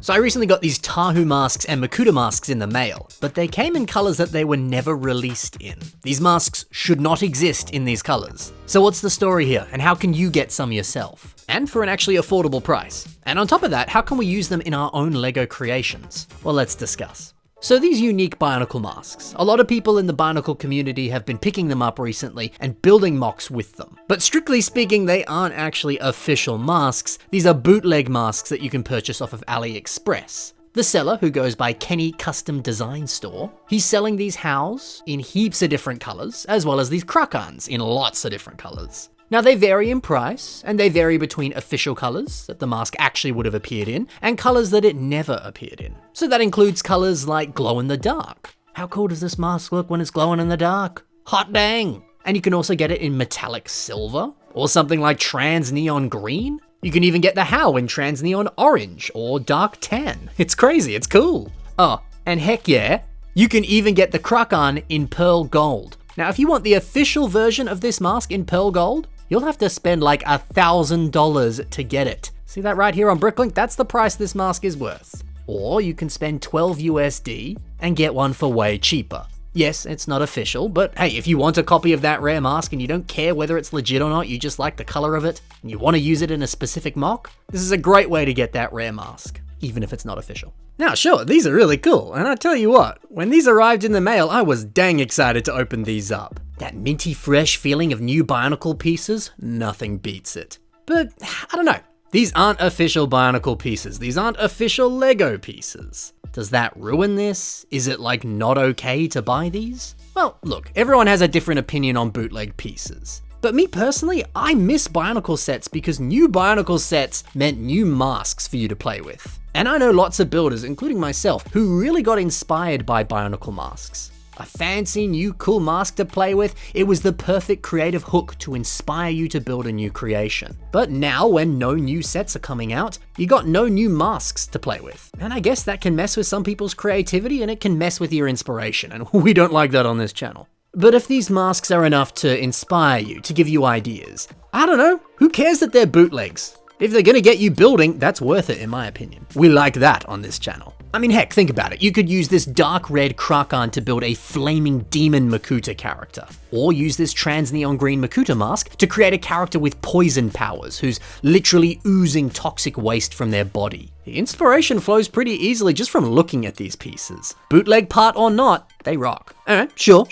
So I recently got these Tahu masks and Makuta masks in the mail, but they came in colors that they were never released in. These masks should not exist in these colors. So what's the story here, and how can you get some yourself? And for an actually affordable price. And on top of that, how can we use them in our own LEGO creations? Well, let's discuss. So these unique Bionicle masks, a lot of people in the Bionicle community have been picking them up recently and building mocks with them. But strictly speaking, they aren't actually official masks. These are bootleg masks that you can purchase off of AliExpress. The seller, who goes by Kenny Custom Design Store, he's selling these Hows in heaps of different colors, as well as these Krakans in lots of different colors. Now they vary in price, and they vary between official colors that the mask actually would have appeared in, and colors that it never appeared in. So that includes colors like glow in the dark. How cool does this mask look when it's glowing in the dark? Hot dang! And you can also get it in metallic silver, or something like trans neon green. You can even get the How in trans neon orange, or dark tan. It's crazy, it's cool. Oh, and heck yeah, you can even get the Krakan in pearl gold. Now if you want the official version of this mask in pearl gold, you'll have to spend like $1,000 to get it. See that right here on Bricklink? That's the price this mask is worth. Or you can spend 12 USD and get one for way cheaper. Yes, it's not official, but hey, if you want a copy of that rare mask and you don't care whether it's legit or not, you just like the color of it, and you want to use it in a specific mock, this is a great way to get that rare mask, even if it's not official. Now sure, these are really cool, and I tell you what, when these arrived in the mail, I was dang excited to open these up. That minty fresh feeling of new Bionicle pieces, nothing beats it. But I don't know, these aren't official Bionicle pieces, these aren't official LEGO pieces. Does that ruin this? Is it like not okay to buy these? Well, look, everyone has a different opinion on bootleg pieces. But me personally, I miss Bionicle sets because new Bionicle sets meant new masks for you to play with. And I know lots of builders, including myself, who really got inspired by Bionicle masks. A fancy new cool mask to play with, it was the perfect creative hook to inspire you to build a new creation. But now when no new sets are coming out, you got no new masks to play with. And I guess that can mess with some people's creativity and it can mess with your inspiration, and we don't like that on this channel. But if these masks are enough to inspire you, to give you ideas, I don't know, who cares that they're bootlegs? If they're gonna get you building, that's worth it in my opinion. We like that on this channel. I mean heck, think about it. You could use this dark red Krakan to build a flaming demon Makuta character. Or use this trans neon green Makuta mask to create a character with poison powers who's literally oozing toxic waste from their body. The inspiration flows pretty easily just from looking at these pieces. Bootleg part or not, they rock. Alright, sure.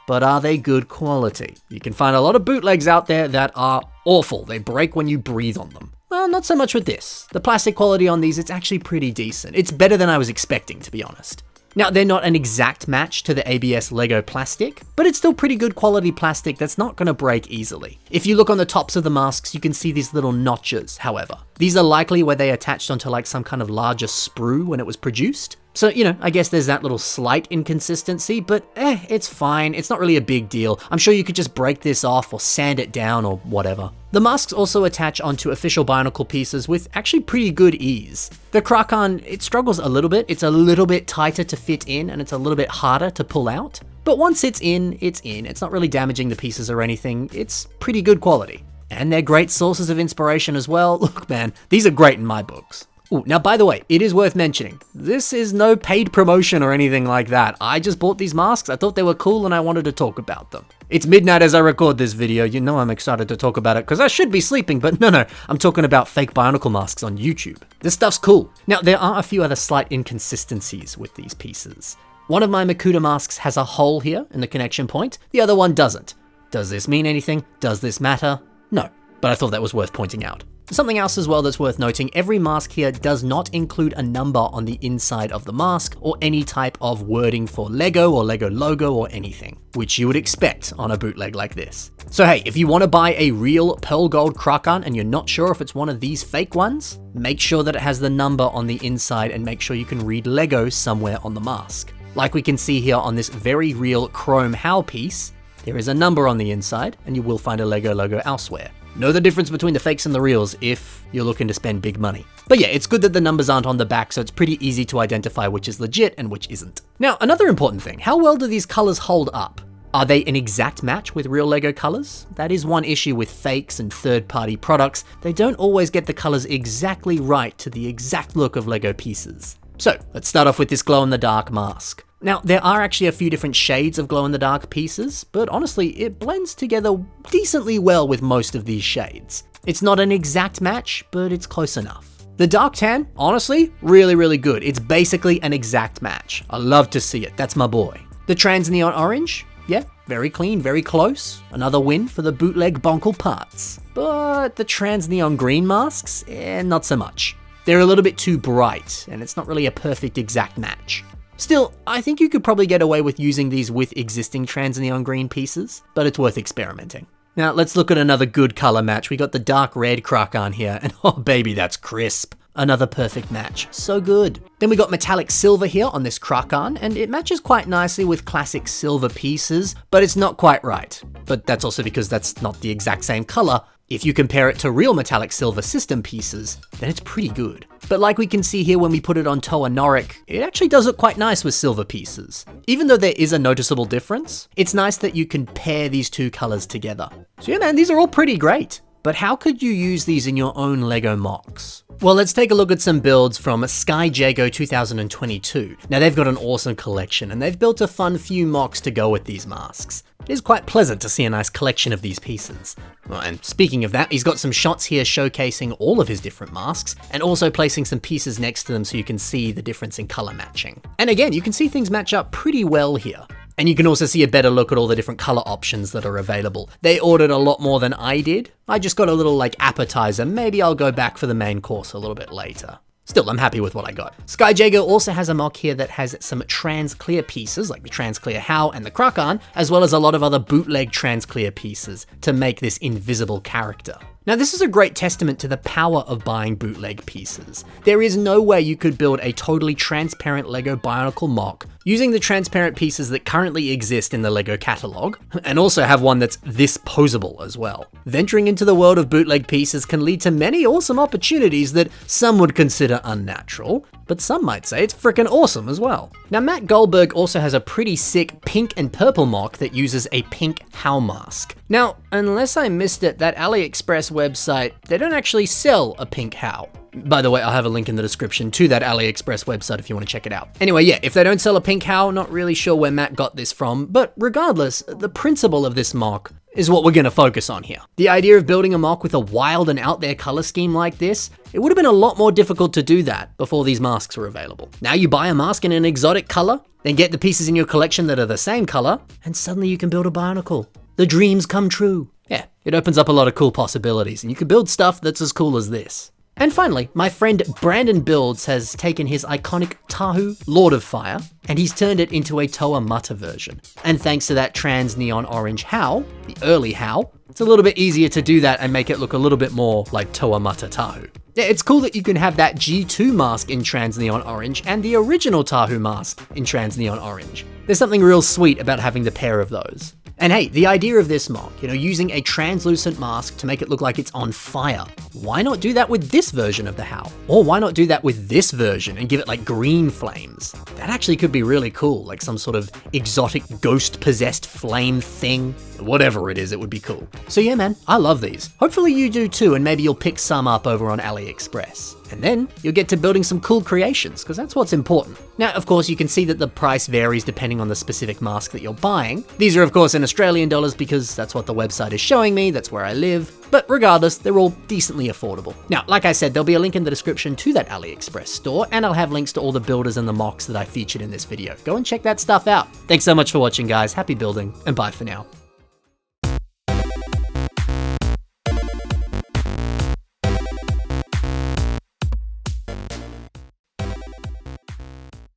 But are they good quality? You can find a lot of bootlegs out there that are awful. They break when you breathe on them. Well, not so much with this. The plastic quality on these, it's actually pretty decent. It's better than I was expecting, to be honest. Now, they're not an exact match to the ABS Lego plastic, but it's still pretty good quality plastic that's not gonna break easily. If you look on the tops of the masks, you can see these little notches, however. These are likely where they attached onto like some kind of larger sprue when it was produced. So, you know, I guess there's that little slight inconsistency, but it's fine. It's not really a big deal. I'm sure you could just break this off or sand it down or whatever. The masks also attach onto official Bionicle pieces with actually pretty good ease. The Krakan, it struggles a little bit. It's a little bit tighter to fit in and it's a little bit harder to pull out. But once it's in, it's in. It's not really damaging the pieces or anything. It's pretty good quality. And they're great sources of inspiration as well. Look, man, these are great in my books. Ooh, now by the way, it is worth mentioning, this is no paid promotion or anything like that. I just bought these masks, I thought they were cool and I wanted to talk about them. It's midnight as I record this video, you know I'm excited to talk about it because I should be sleeping, but no, I'm talking about fake Bionicle masks on YouTube. This stuff's cool. Now there are a few other slight inconsistencies with these pieces. One of my Makuta masks has a hole here in the connection point, the other one doesn't. Does this mean anything? Does this matter? No, but I thought that was worth pointing out. Something else as well that's worth noting, every mask here does not include a number on the inside of the mask or any type of wording for Lego or Lego logo or anything, which you would expect on a bootleg like this. So hey, if you want to buy a real pearl gold Krakan and you're not sure if it's one of these fake ones, make sure that it has the number on the inside and make sure you can read Lego somewhere on the mask. Like we can see here on this very real chrome How piece, there is a number on the inside and you will find a Lego logo elsewhere. Know the difference between the fakes and the reals if you're looking to spend big money. But yeah, it's good that the numbers aren't on the back, so it's pretty easy to identify which is legit and which isn't. Now, another important thing, how well do these colors hold up? Are they an exact match with real LEGO colors? That is one issue with fakes and third-party products. They don't always get the colors exactly right to the exact look of LEGO pieces. So let's start off with this glow-in-the-dark mask. Now, there are actually a few different shades of glow-in-the-dark pieces, but honestly, it blends together decently well with most of these shades. It's not an exact match, but it's close enough. The dark tan, honestly, really good. It's basically an exact match. I love to see it, that's my boy. The trans neon orange, yeah, very clean, very close. Another win for the bootleg Bonkle parts. But the trans neon green masks, not so much. They're a little bit too bright, and it's not really a perfect exact match. Still, I think you could probably get away with using these with existing trans neon green pieces, but it's worth experimenting. Now let's look at another good color match. We got the dark red Krakan here, and oh baby, that's crisp. Another perfect match, so good. Then we got metallic silver here on this Krakan, and it matches quite nicely with classic silver pieces, but it's not quite right. But that's also because that's not the exact same color. If you compare it to real metallic silver system pieces, then it's pretty good. But like we can see here when we put it on Tahu Noric, it actually does look quite nice with silver pieces. Even though there is a noticeable difference, it's nice that you can pair these two colors together. So yeah man, these are all pretty great. But how could you use these in your own LEGO mocks? Well, let's take a look at some builds from Sky Jago 2022. Now they've got an awesome collection and they've built a fun few mocks to go with these masks. It is quite pleasant to see a nice collection of these pieces. Well, and speaking of that, he's got some shots here showcasing all of his different masks and also placing some pieces next to them so you can see the difference in color matching. And again, you can see things match up pretty well here. And you can also see a better look at all the different color options that are available. They ordered a lot more than I did. I just got a little like appetizer. Maybe I'll go back for the main course a little bit later. Still, I'm happy with what I got. Sky Jago also has a mock here that has some trans clear pieces, like the trans clear Hau and the Krakan, as well as a lot of other bootleg trans clear pieces to make this invisible character. Now this is a great testament to the power of buying bootleg pieces. There is no way you could build a totally transparent LEGO Bionicle mock using the transparent pieces that currently exist in the LEGO catalog, and also have one that's this posable as well. Venturing into the world of bootleg pieces can lead to many awesome opportunities that some would consider unnatural, but some might say it's freaking awesome as well. Now Matt Goldberg also has a pretty sick pink and purple mock that uses a pink Hau mask. Now, unless I missed it, that AliExpress website, they don't actually sell a pink Hau. By the way, I'll have a link in the description to that AliExpress website if you want to check it out. Anyway, yeah, if they don't sell a pink Hau, not really sure where Matt got this from, but regardless, the principle of this mock is what we're going to focus on here. The idea of building a mock with a wild and out there color scheme like this, it would have been a lot more difficult to do that before these masks were available. Now you buy a mask in an exotic color, then get the pieces in your collection that are the same color, and suddenly you can build a Bionicle. The dreams come true. Yeah, it opens up a lot of cool possibilities, and you can build stuff that's as cool as this. And finally, my friend Brandon Builds has taken his iconic Tahu, Lord of Fire, and he's turned it into a Toa Mata version. And thanks to that trans neon orange Hau, the early Hau, it's a little bit easier to do that and make it look a little bit more like Toa Mata Tahu. Yeah, it's cool that you can have that G2 mask in trans neon orange and the original Tahu mask in trans neon orange. There's something real sweet about having the pair of those. And hey, the idea of this mock, using a translucent mask to make it look like it's on fire. Why not do that with this version of the Hau? Or why not do that with this version and give it like green flames? That actually could be really cool, like some sort of exotic ghost-possessed flame thing. Whatever it is, it would be cool. So yeah man, I love these. Hopefully you do too, and maybe you'll pick some up over on AliExpress. And then you'll get to building some cool creations, because that's what's important. Now, of course, you can see that the price varies depending on the specific mask that you're buying. These are, of course, in Australian dollars because that's what the website is showing me, that's where I live. But regardless, they're all decently affordable. Now, like I said, there'll be a link in the description to that AliExpress store, and I'll have links to all the builders and the mocks that I featured in this video. Go and check that stuff out. Thanks so much for watching, guys. Happy building, and bye for now.